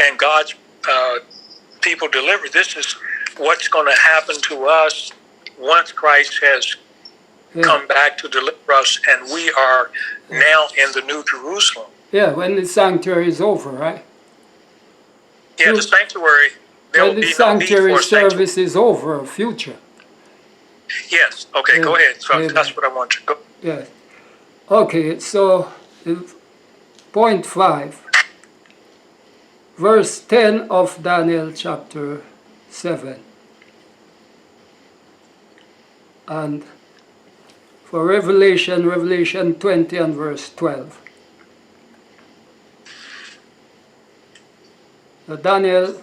and God's people delivered. This is what's going to happen to us once Christ has come back to deliver us, and we are now in the New Jerusalem. Yeah, when the sanctuary is over, right? Yeah, the sanctuary. When the sanctuary service is over, future. Yes. Okay. Go ahead. So that's what I want you to go. Yes. Okay. So, point 5, verse 10 of Daniel chapter 7, and for Revelation 20 and verse 12. So Daniel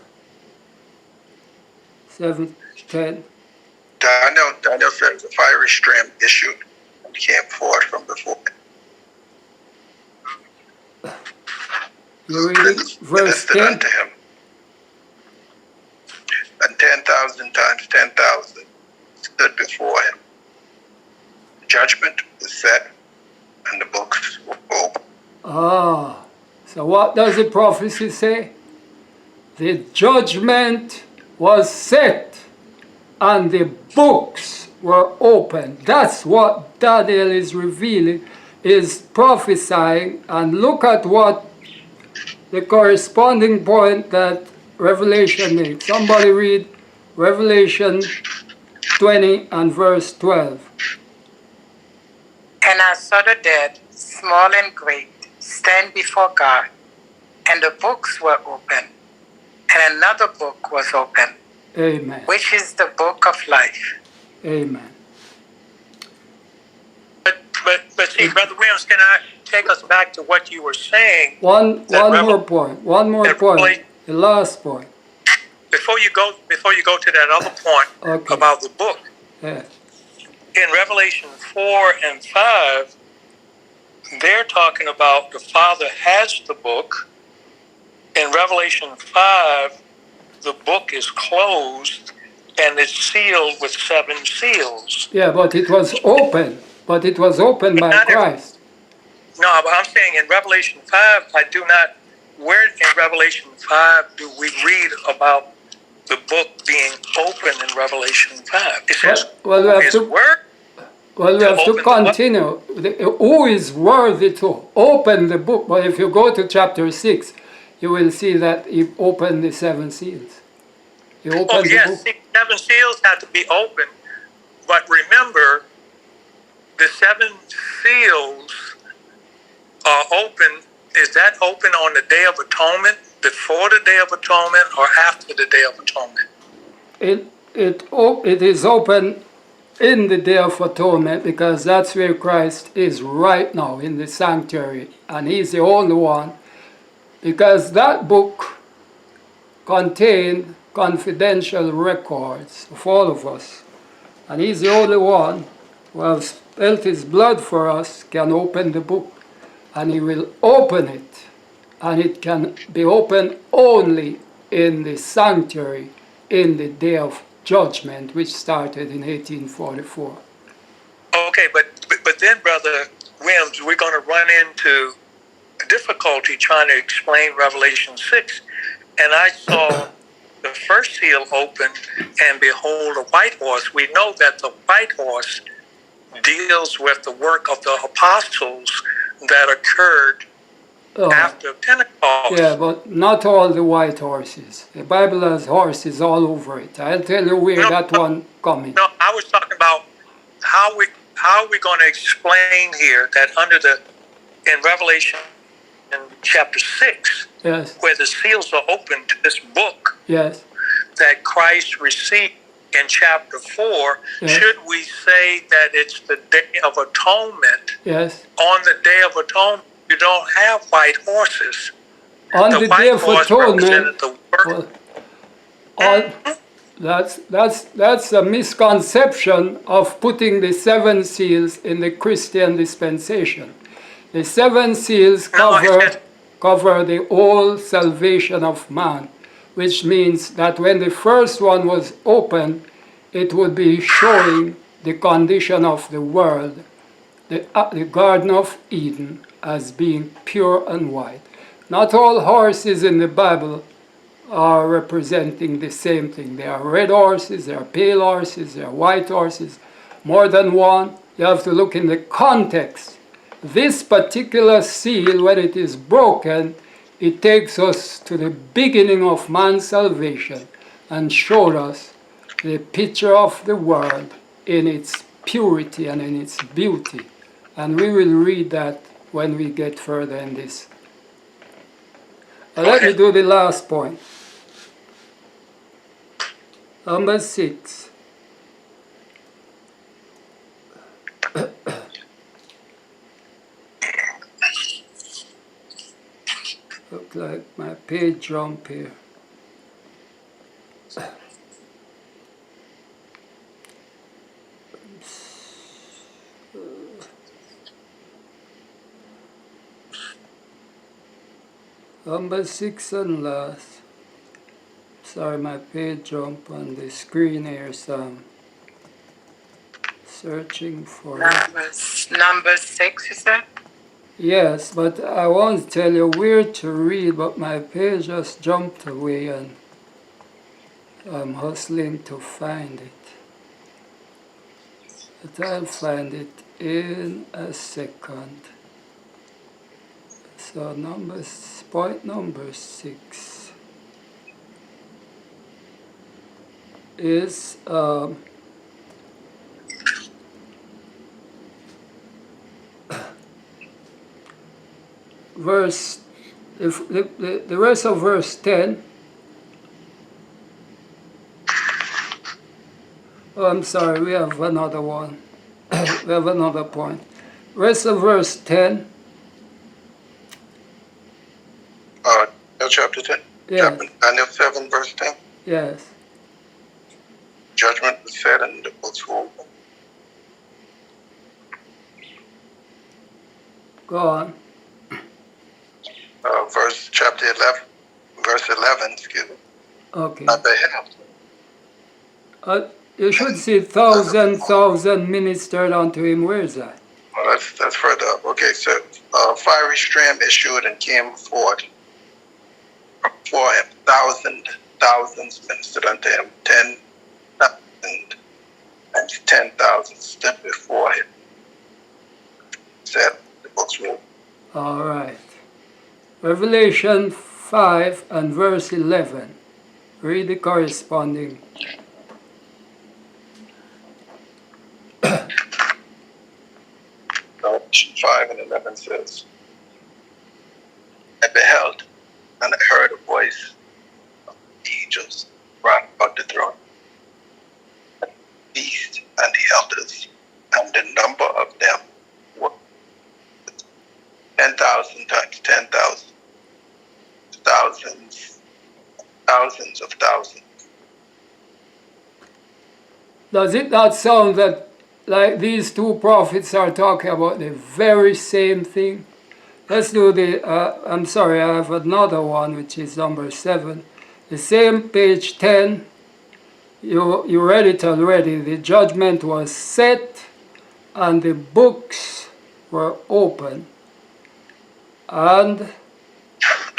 7:10. Daniel says a fiery stream issued and came forth from before him. You're reading verse 10? Unto him. And 10,000 times 10,000 stood before him. Judgment was set, and the books were open. Ah, so what does the prophecy say? The judgment was set, and the books were open. That's what Daniel is revealing, is prophesying. And look at what the corresponding point that Revelation makes. Somebody read Revelation 20 and verse 12. And I saw the dead, small and great, stand before God, and the books were open, and another book was open. Amen. Which is the book of life. Amen. But see, Brother Williams, can I take us back to what you were saying? One more point. The last point. Before you go to that other point about the book. Yeah. In Revelation 4 and 5, they're talking about the Father has the book. In Revelation 5, the book is closed and it's sealed with 7 seals. Yeah, but it was open. But it was opened by Christ. No, but I'm saying in Revelation 5, I do not. Where in Revelation 5 do we read about the book being open in Revelation 5? It says, we have to continue. Who is worthy to open the book? But if you go to chapter 6, you will see that he opened the 7 seals. He opened the book. 7 seals have to be open. But remember, the 7 seals are open. Is that open on the Day of Atonement, before the Day of Atonement, or after the Day of Atonement? It is open in the Day of Atonement, because that's where Christ is right now, in the sanctuary. And he's the only one, because that book contained confidential records of all of us. And he's the only one who has spilled his blood for us, can open the book. And he will open it. And it can be opened only in the sanctuary, in the Day of Judgment, which started in 1844. Okay, but then, Brother Williams, we're going to run into difficulty trying to explain Revelation 6. And I saw the first seal open, and behold, a white horse. We know that the white horse deals with the work of the apostles that occurred after Pentecost. Yeah, but not all the white horses. The Bible has horses all over it. I'll tell you where one coming. No, I was talking about how are we going to explain here that in Revelation in chapter 6, yes, where the seals are open to this book, yes, that Christ received in chapter 4, yes, should we say that it's the Day of Atonement? Yes. On the Day of Atonement, you don't have white horses. On the Day of Atonement, that's a misconception of putting the 7 seals in the Christian dispensation. The 7 seals cover the whole salvation of man, which means that when the first one was opened, it would be showing the condition of the world, the Garden of Eden, as being pure and white. Not all horses in the Bible are representing the same thing. There are red horses, there are pale horses, there are white horses, more than one. You have to look in the context. This particular seal, when it is broken, it takes us to the beginning of man's salvation and showed us the picture of the world in its purity and in its beauty. And we will read that when we get further in this. Let me do the last point. Number 6. Look like my page jump here. Number 6 and last. Sorry, my page jump on the screen here, so I'm searching for it. Number 6, you said? Yes, but I won't tell you where to read, but my page just jumped away and I'm hustling to find it. But I'll find it in a second. So point number 6 is verse, the rest of verse 10. Oh, I'm sorry, we have another one. We have another point. Rest of verse 10. Chapter 10? Yeah. Daniel 7, verse 10. Yes. Judgment was said and the books were open. Go on. Chapter 11, verse 11, excuse me. Okay. I beheld. You should see thousand ministered unto him. Where is that? Well, that's further up. Okay, so fiery stream issued and came forth for him. Thousands ministered unto him. 10,000 and 10,000 stood before him. Said the books were. All right. Revelation 5 and verse 11. Read the corresponding. 5 and 11 says, I beheld and I heard a voice of angels round about the throne, and the beast and the elders, and the number of them were 10,000 times 10,000, thousands of thousands. Does it not sound that like these two prophets are talking about the very same thing? Let's do the, I'm sorry, I have another one, which is number 7. The same page 10, you read it already. The judgment was set and the books were open. And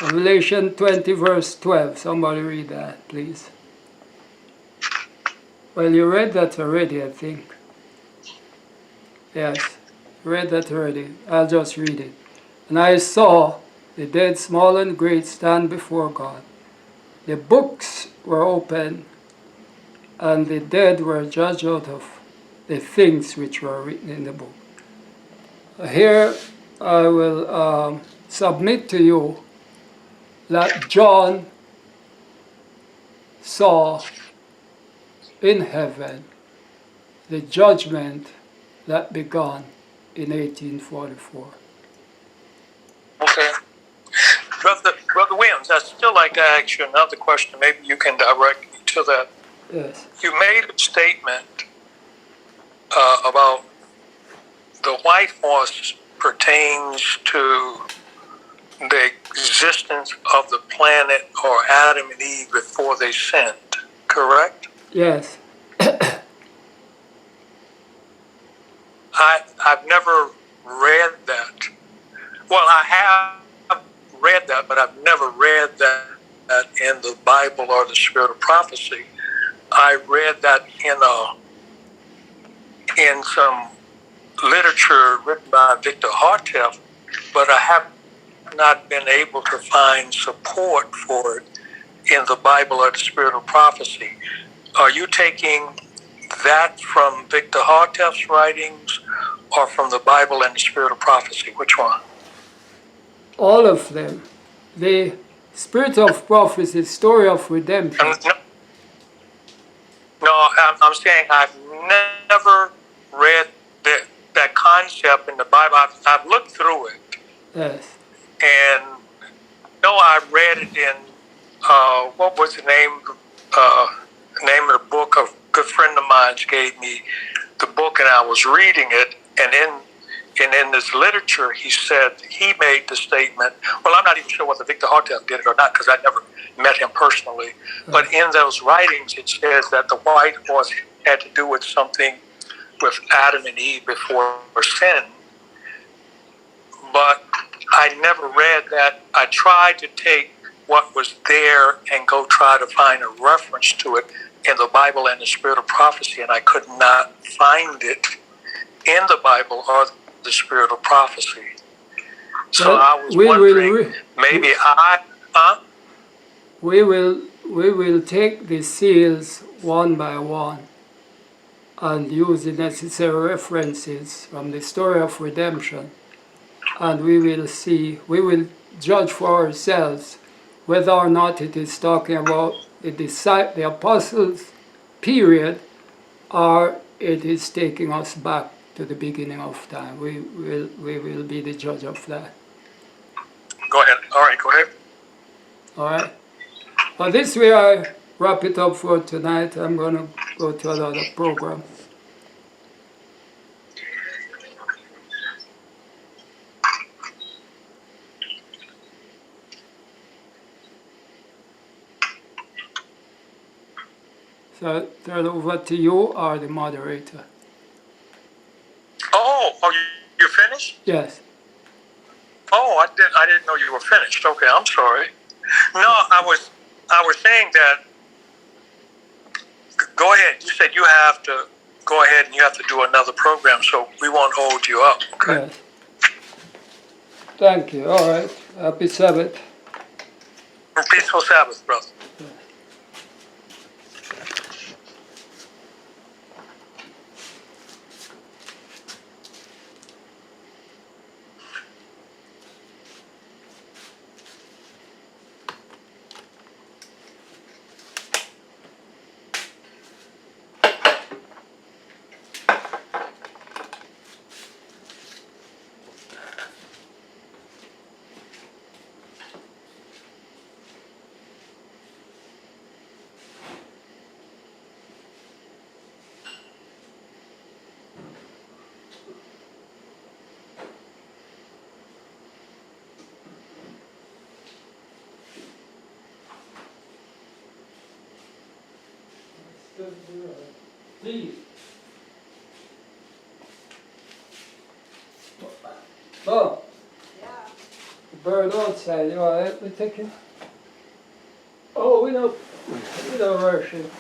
Revelation 20 verse 12, somebody read that, please. Well, you read that already, I think. Yes, read that already. I'll just read it. And I saw the dead, small and great, stand before God. The books were open, and the dead were judged out of the things which were written in the book. Here I will submit to you that John saw in heaven the judgment that began in 1844. Okay. Brother Williams, I'd still like to ask you another question. Maybe you can direct me to that. Yes. You made a statement about the white horse pertains to the existence of the planet or Adam and Eve before they sinned, correct? Yes. I've never read that. Well, I have read that, but I've never read that in in the Bible or the spirit of prophecy. I read that in some literature written by Victor Harteff, but I have not been able to find support for it in the Bible or the spirit of prophecy. Are you taking that from Victor Harteff's writings or from the Bible and the spirit of prophecy? Which one? All of them. The spirit of prophecy, story of redemption. No, I'm saying I've never read that concept in the Bible. I've looked through it, Yes. and no, I read it in what was the name of the book? A good friend of mine gave me the book, and I was reading it, and in this literature, he said he made the statement. Well, I'm not even sure whether Victor Harteff did it or not because I never met him personally. But in those writings, it says that the white horse had to do with something with Adam and Eve before sin. But I never read that. I tried to take what was there and go try to find a reference to it in the Bible and the spirit of prophecy, and I could not find it in the Bible or the spirit of prophecy. So Well, I was we wondering, maybe we will take the seals one by one and use the necessary references from the story of redemption, and we will judge for ourselves whether or not it is talking about the apostles period or it is taking us back to the beginning of time. We will be the judge of that. Go ahead. All right, go ahead. All right. Well, this way I wrap it up for tonight. I'm going to go to another program. So turn over to you or the moderator. Oh, you're finished? Yes. Oh, I didn't know you were finished. Okay, I'm sorry. No, I was saying that. Go ahead. You said you have to go ahead and you have to do another program, so we won't hold you up. Okay. Yes. Thank you. All right. Happy Sabbath. Peaceful Sabbath, brother. Please. Oh. Yeah. The bird outside. You want to help me take it? Oh, we don't rush it.